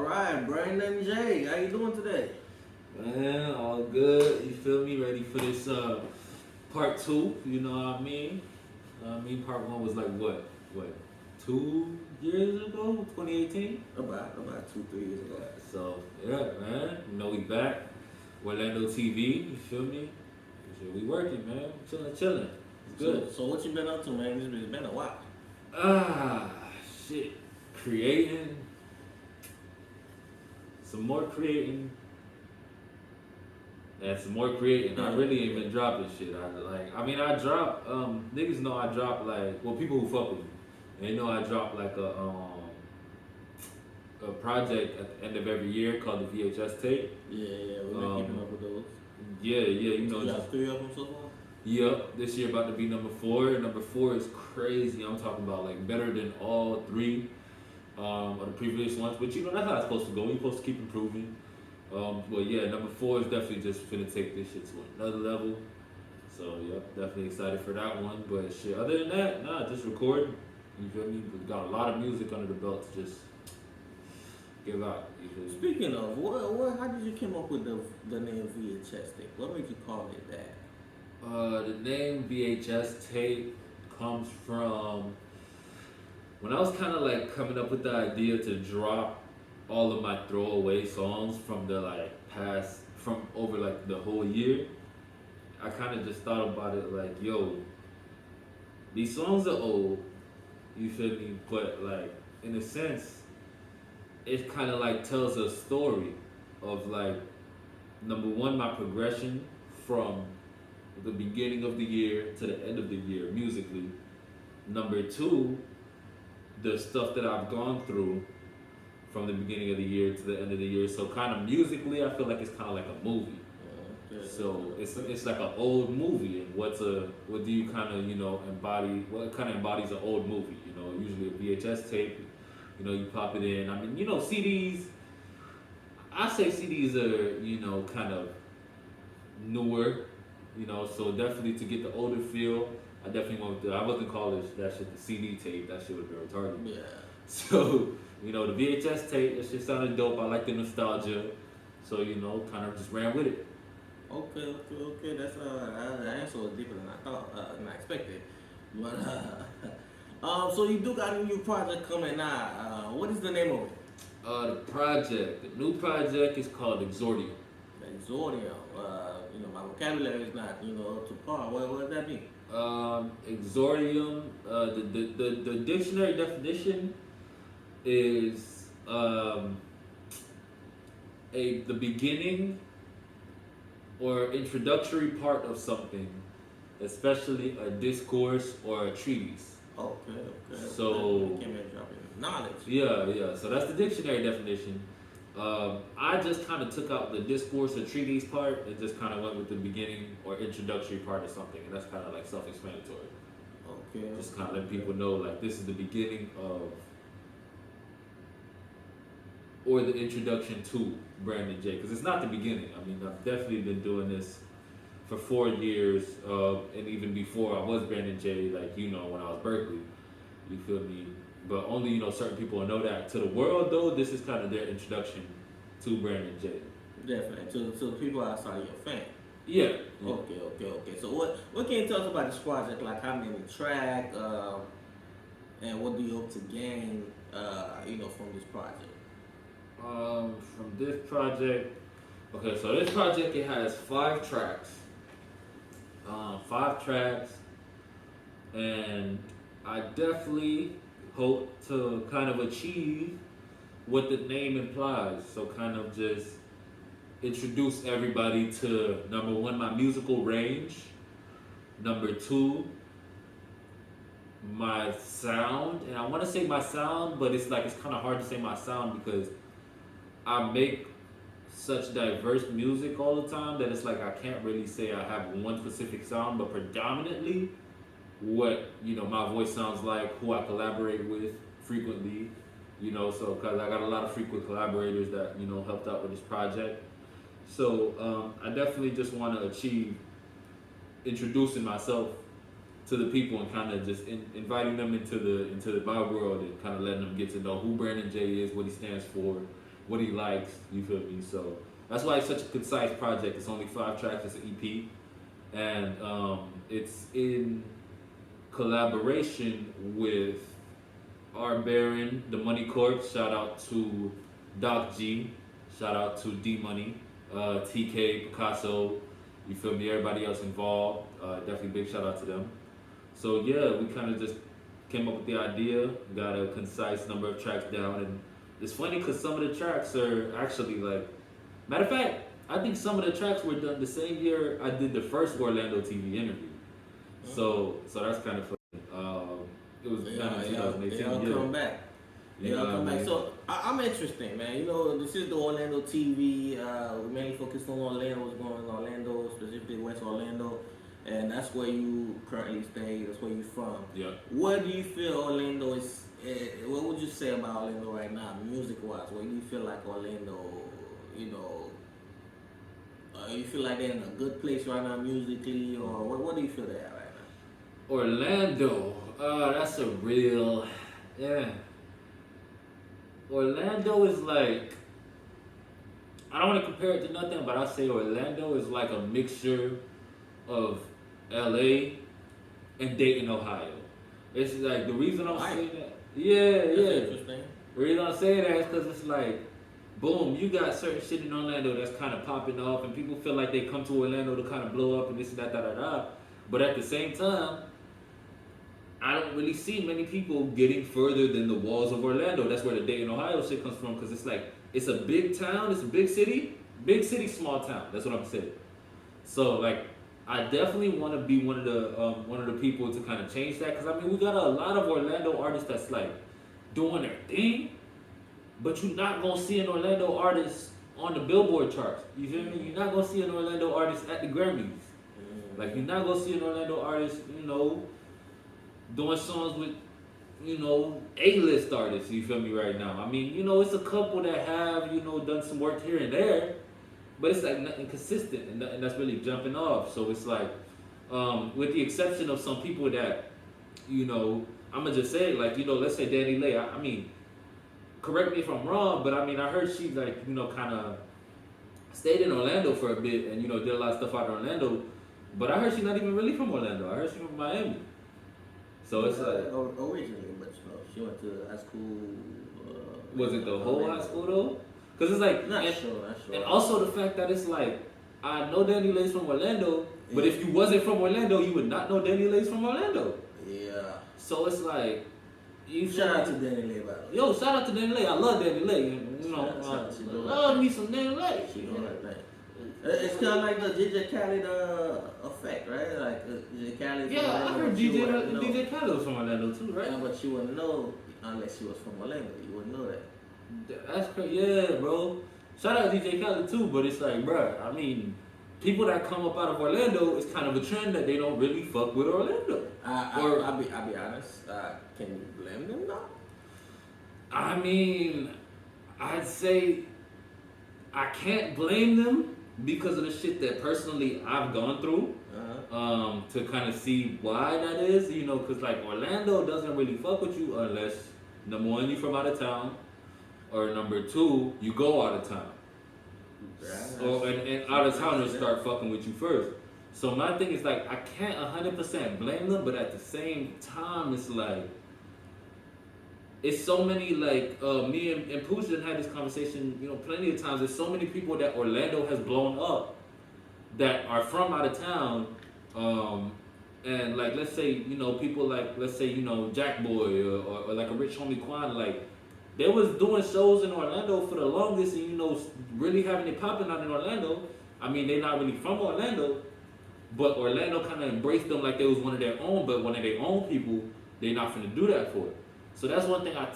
right, Brandon J. How you doing today? Man, all good. You feel me? Ready for this part two? You know what I mean? Part one was like what, 2 years ago, 2018. About 2, 3 years ago. So yeah, man. You know we back. Warlando TV. You feel me? We working, man. Chilling. It's good. So what you been up to, man? It's been a while. Ah, shit. Creating. Some more creating. And some more creating. I really ain't been dropping shit. I drop, niggas know I drop people who fuck with me. They know I drop like a project at the end of every year called the VHS tape. Yeah, we've been keeping up with those. Yeah, you know. You got 3 of them so far? Yep, this year about to be number 4. Number 4 is crazy. I'm talking about like better than all 3 of the previous ones. But you know, that's how it's supposed to go. You're supposed to keep improving. But yeah, number 4 is definitely just finna take this shit to another level. So yeah, definitely excited for that one. But shit, other than that, nah, just recording. You feel me? We got a lot of music under the belt to just give out. You feel me? Speaking of, how did you come up with the name VHS tape? What made you call it that? The name VHS tape comes from when I was kind of like coming up with the idea to drop all of my throwaway songs from the from over like the whole year. I kind of just thought about it like, yo, these songs are old, you feel me? But like in a sense, it kind of like tells a story of like, number one, my progression from the beginning of the year to the end of the year musically. Number 2, the stuff that I've gone through from the beginning of the year to the end of the year. So kind of musically, I feel like it's kind of like a movie. So it's like an old movie, and what do you kind of embody? What kind of embodies an old movie? Usually a VHS tape. You pop it in. I mean, CDs. I say CDs are kind of newer. So definitely to get the older feel, I definitely I wasn't calling that shit the CD tape. That shit would be retarded. Yeah. So the VHS tape, that shit sounded dope. I like the nostalgia. So kind of just ran with it. Okay. That's the answer was deeper than I thought, than I expected. But so you do got a new project coming out. What is the name of it? The new project is called Exordium. Exordium. My vocabulary is not up to par. What does that mean? Exordium. The dictionary definition is the beginning or introductory part of something, especially a discourse or a treatise. Okay. So came in dropping knowledge. Yeah. So that's the dictionary definition. I just kind of took out the discourse or treatise part and just kind of went with the beginning or introductory part of something, and that's kind of like self-explanatory. Okay. Just kind of let people know like this is the beginning of or the introduction to Brandon J. Because it's not the beginning. I mean, I've definitely been doing this for 4 years, and even before I was Brandon J. Like when I was Berkeley, you feel me? But only certain people will know that. To the world though, this is kind of their introduction to Brandon J. Definitely to the people outside of your fan. Yeah. Okay. So what can you tell us about this project? Like how many tracks, and what do you hope to gain, from this project? From this project, okay. So this project it has 5 tracks. 5 tracks, and I definitely hope to kind of achieve what the name implies. So kind of just introduce everybody to, number 1, my musical range. Number 2, my sound. And I want to say my sound, but it's kind of hard to say my sound because I make such diverse music all the time that it's like I can't really say I have one specific sound, but predominantly what my voice sounds like, who I collaborate with frequently, so because I got a lot of frequent collaborators that helped out with this project. So I definitely just want to achieve introducing myself to the people and kind of just inviting them into my world and kind of letting them get to know who Brandon J is, what he stands for, what he likes. You feel me? So that's why it's such a concise project. It's only 5 tracks. It's an EP, and it's in collaboration with R. Baron, the Money Corp. Shout out to Doc G. Shout out to D Money, TK, Picasso. You feel me? Everybody else involved. Definitely big shout out to them. So yeah, we kind of just came up with the idea, got a concise number of tracks down, and it's funny because some of the tracks are actually like, matter of fact, I think some of the tracks were done the same year I did the first Warlando TV interview. So that's kind of funny. It was done in 2018. They all come back. They all come back. So I'm interested, man. You know, this is the Warlando TV. We mainly focused on Orlando, what's going on in Orlando, specifically West Orlando. And that's where you currently stay. That's where you're from. Yeah. What do you feel Orlando is? What would you say about Orlando right now, music-wise? Where do you feel like Orlando? You know, you feel like they're in a good place right now musically, or what do you feel they're at right now? Orlando. That's a real, yeah. Orlando is like, I don't want to compare it to nothing, but I'll say Orlando is like a mixture of LA and Dayton, Ohio. It's like the reason I'm saying that. Yeah. Interesting. The reason I'm saying that is because it's like, boom, you got certain shit in Orlando that's kind of popping off, and people feel like they come to Orlando to kind of blow up and this and that, da da da. But at the same time, I don't really see many people getting further than the walls of Orlando. That's where the Dayton, Ohio shit comes from, because it's like, it's a big town, it's a big city, small town. That's what I'm saying. So like, I definitely want to be one of the people to kind of change that, because I mean we got a lot of Orlando artists that's like doing their thing, but you're not gonna see an Orlando artist on the Billboard charts. You feel me? You're not gonna see an Orlando artist at the Grammys. Like you're not gonna see an Orlando artist, you know, doing songs with, you know, A-list artists. You feel me right now? I mean, you know, it's a couple that have, you know, done some work here and there. But it's like nothing consistent, and that's really jumping off. So it's like, with the exception of some people that, you know, I'm gonna just say, like, you know, let's say Danny Lay. I mean, correct me if I'm wrong, but I mean, I heard she like, you know, kind of stayed in Orlando for a bit, and you know, did a lot of stuff out of Orlando. But I heard she's not even really from Orlando. I heard she's from Miami. So it's like originally, but you know, she went to high school. Was it the whole high school though? Because it's like, not sure. And also the fact that it's like, I know Danny Lay's from Orlando, but if you wasn't from Orlando, you would not know Danny Lay's from Orlando. Yeah. So it's like, shout out to Danny Lay, by the way. Yo, shout out to Danny Lay. I love Danny Lay. You know, I love me some Danny Lay. She doing her thing. It's kind of like the DJ Khaled effect, right? Like DJ Khaled. Yeah, I heard DJ Khaled was from Orlando too, right? Yeah, but you wouldn't know unless she was from Orlando. You wouldn't know that. That's crazy. Yeah, bro. Shout out to DJ Khaled too, but it's like, bro, I mean, people that come up out of Orlando, it's kind of a trend that they don't really fuck with Orlando. I'll be honest. Can you blame them now? I mean, I'd say I can't blame them because of the shit that personally I've gone through. To kind of see why that is, you know, because like Orlando doesn't really fuck with you unless, number one, you from out of town, or number two, you go out of town. And out of towners start fucking with you first. So my thing is like, I can't 100% blame them, but at the same time, it's like, it's so many, like, me and Pooja had this conversation, you know, plenty of times. There's so many people that Orlando has blown up that are from out of town. And like, let's say, you know, people like, let's say, you know, Jack Boy or like a Rich Homie Quan, like, they was doing shows in Orlando for the longest and, you know, really having it popping out in Orlando. I mean, they're not really from Orlando, but Orlando kind of embraced them like they was one of their own, but one of their own people, they're not finna do that for it. So that's one thing I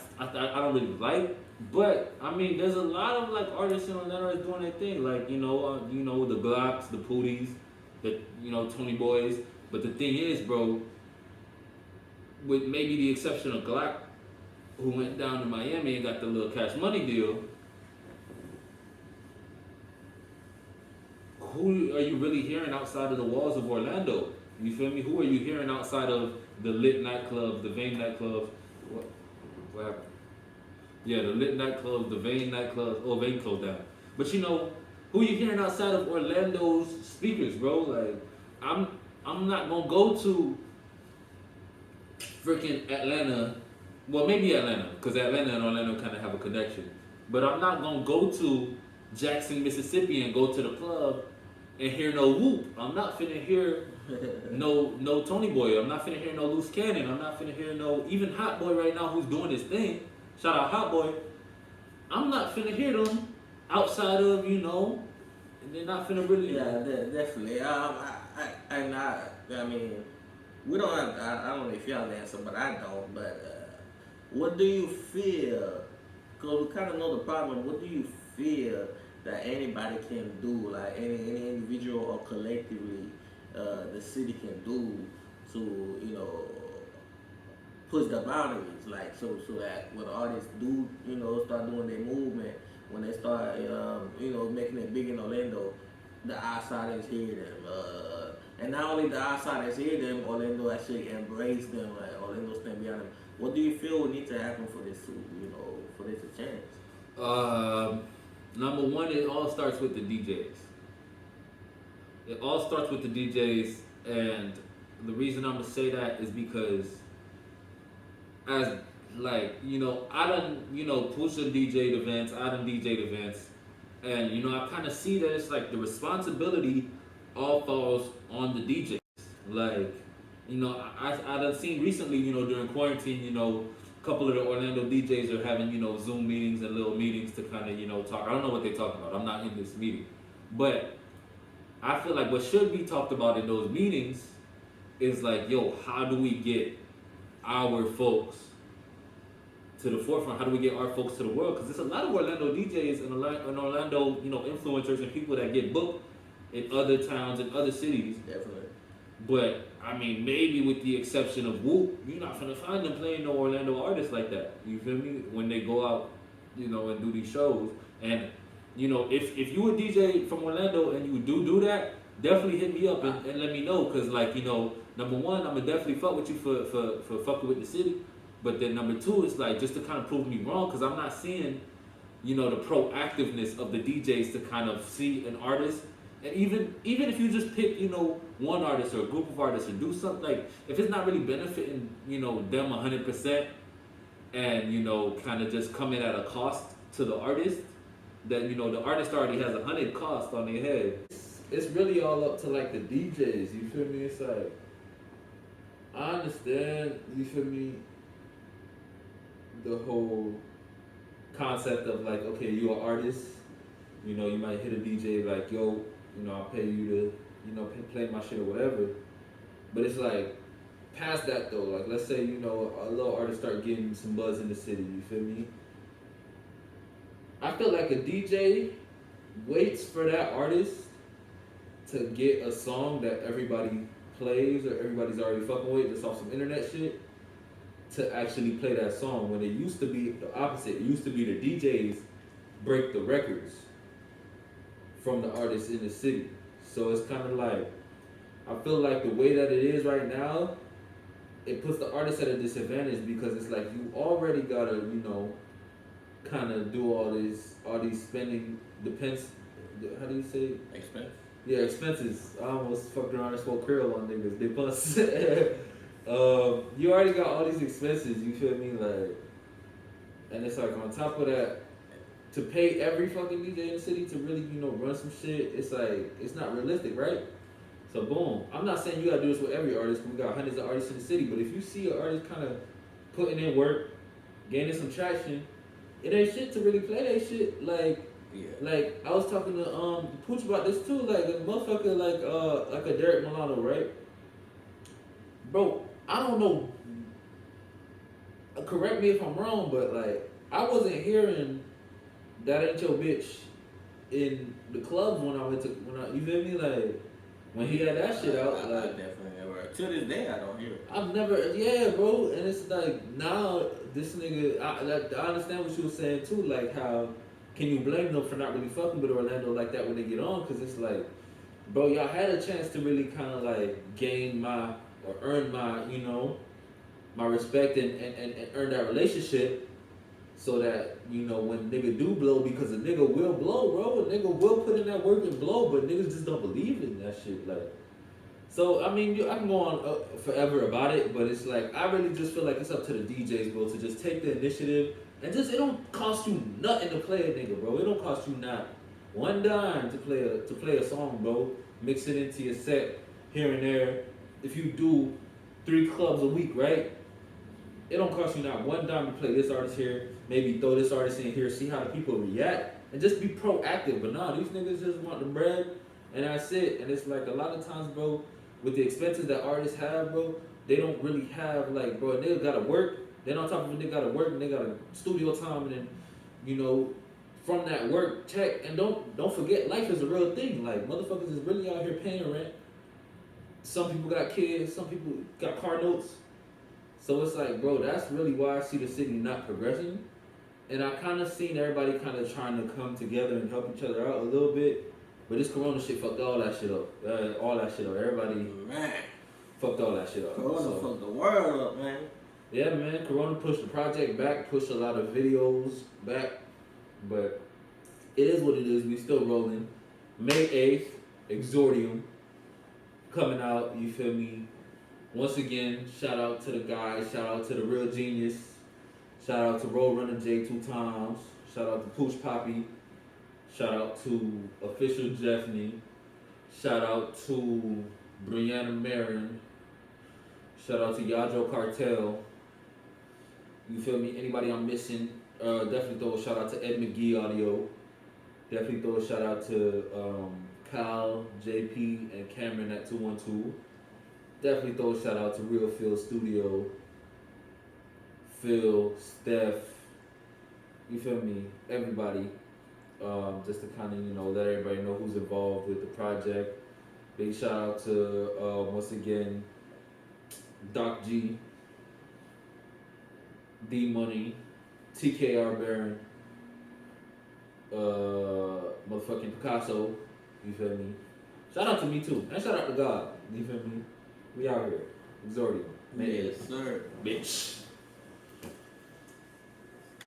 don't really like. But, I mean, there's a lot of, like, artists in Orlando that's doing their thing. Like, you know, the Glocks, the Pooties, the, you know, Tony Boys. But the thing is, bro, with maybe the exception of Glock, who went down to Miami and got the little Cash Money deal, who are you really hearing outside of the walls of Orlando? You feel me? Who are you hearing outside of the lit nightclubs, the Vein nightclubs? What happened? Yeah, the lit nightclubs, the vein nightclubs. Oh, vein closed down. But you know, who you hearing outside of Orlando's speakers, bro? Like, I'm I'm not gonna go to freaking Atlanta. Well, maybe Atlanta, because Atlanta and Orlando kind of have a connection. But I'm not gonna go to Jackson, Mississippi, and go to the club and hear no whoop. I'm not finna hear no Tony Boy. I'm not finna hear no Loose Cannon. I'm not finna hear no even Hot Boy right now who's doing his thing. Shout out Hot Boy. I'm not finna hear them outside of and they're not finna really. Yeah, definitely. I mean, we don't have, I don't know if you have the answer, but I don't. But what do you feel? Because we kind of know the problem. What do you feel that anybody can do, like any individual or collectively, the city can do to, push the boundaries, like so that when artists do, start doing their movement, when they start, making it big in Orlando, the outsiders hear them, and not only the outsiders hear them, Orlando actually embrace them, like Orlando stand behind them. What do you feel would need to happen for this to, for this to change? Number one, it all starts with the DJs. It all starts with the DJs, and the reason I'm gonna say that is because as I done Pusha DJ'd events, I done DJ'd events, and I kind of see that it's like the responsibility all falls on the DJs. Like, I done seen recently, during quarantine, a couple of the Orlando DJs are having Zoom meetings and little meetings to kind of talk. I don't know what they're talking about. I'm not in this meeting, but I feel like what should be talked about in those meetings is like, yo, how do we get our folks to the forefront? How do we get our folks to the world? Because there's a lot of Orlando DJs and Orlando, influencers and people that get booked in other towns and other cities. Definitely. But I mean, maybe with the exception of Whoop, you're not gonna find them playing no Orlando artists like that. You feel me? When they go out, and do these shows. And if you a DJ from Orlando and you do that, definitely hit me up and let me know. Cause number one, I'ma definitely fuck with you for fucking with the city. But then number two, it's like just to kind of prove me wrong, because I'm not seeing, the proactiveness of the DJs to kind of see an artist. And even if you just pick, one artist or a group of artists and do something, like, if it's not really benefiting, them 100%, and, kind of just coming at a cost to the artist, then, the artist already has 100 cost on their head. It's really all up to, like, the DJs, you feel me? It's like, I understand, you feel me, the whole concept of, like, okay, you're an artist, you might hit a DJ like, yo, I'll pay you to, play my shit or whatever. But it's like, past that though, like, let's say, a little artist start getting some buzz in the city, you feel me? I feel like a DJ waits for that artist to get a song that everybody plays or everybody's already fucking with, just off some internet shit, to actually play that song, when it used to be the opposite. It used to be the DJs break the records from the artists in the city. So it's kind of like, I feel like the way that it is right now, it puts the artist at a disadvantage, because it's like you already gotta, kind of do all these spending, depends, how do you say it? Expense. Yeah, expenses. I almost fucked around and spoke Creole on niggas. They bust. You already got all these expenses, you feel me? Like, and it's like, on top of that, to pay every fucking DJ in the city to really, run some shit, it's like, it's not realistic, right? So boom. I'm not saying you gotta do this with every artist, because we got hundreds of artists in the city, but if you see an artist kind of putting in work, gaining some traction, it ain't shit to really play that shit. Like, yeah. Like, I was talking to Pooch about this too, like a motherfucker like a Derek Milano, right? Bro, I don't know, correct me if I'm wrong, but like, I wasn't hearing That Ain't Your Bitch in the clubs when you feel me? Like, when he had that shit out, I definitely never. To this day, I don't hear it. I've never, yeah, bro. And it's like, now, this nigga, I understand what you were saying too, like, how can you blame them for not really fucking with Orlando like that when they get on? Because it's like, bro, y'all had a chance to really kind of like gain or earn my, my respect and earn that relationship. So that, you know, when nigga do blow, because a nigga will blow, bro. A nigga will put in that work and blow, but niggas just don't believe in that shit. Like, so, I mean, I can go on forever about it, but it's like, I really just feel like it's up to the DJs, bro, to just take the initiative and just, it don't cost you nothing to play a nigga, bro. It don't cost you not one dime to play a song, bro. Mix it into your set here and there. If you do 3 clubs a week, right? It don't cost you not one dime to play this artist here, maybe throw this artist in here, see how the people react, and just be proactive. But nah, these niggas just want the bread, and that's it. And it's like a lot of times, bro, with the expenses that artists have, bro, they don't really have, like, bro, they gotta work. Then on top of it, they gotta work, and they gotta studio time, and then, you know, from that work, check. And don't forget, life is a real thing. Like, motherfuckers is really out here paying rent. Some people got kids, some people got car notes. So it's like, bro, that's really why I see the city not progressing. And I kind of seen everybody kind of trying to come together and help each other out a little bit. But this corona shit fucked all that shit up. All that shit up. Everybody fucked all that shit up. Corona fucked the world up, man. Yeah, man. Corona pushed the project back, pushed a lot of videos back. But it is what it is. We still rolling. May 8th, Exordium coming out. You feel me? Once again, shout out to the guys. Shout out to the Real Genius. Shout out to Road Runner J 2 times. Shout out to Pooch Poppy. Shout out to Official Jeffney. Shout out to Brianna Marin. Shout out to Yajo Cartel. You feel me? Anybody I'm missing? Definitely throw a shout out to Ed McGee Audio. Definitely throw a shout out to Kyle, JP, and Cameron at 212. Definitely throw a shout out to Real Phil Studio. Phil, Steph. You feel me? Everybody. Just to kind of, you know, let everybody know who's involved with the project. Big shout out to, once again, Doc G, D Money, TKR Baron, motherfucking Picasso. You feel me? Shout out to me too. And shout out to God. You feel me? We out here. Exordium. Yes, sir. Bitch.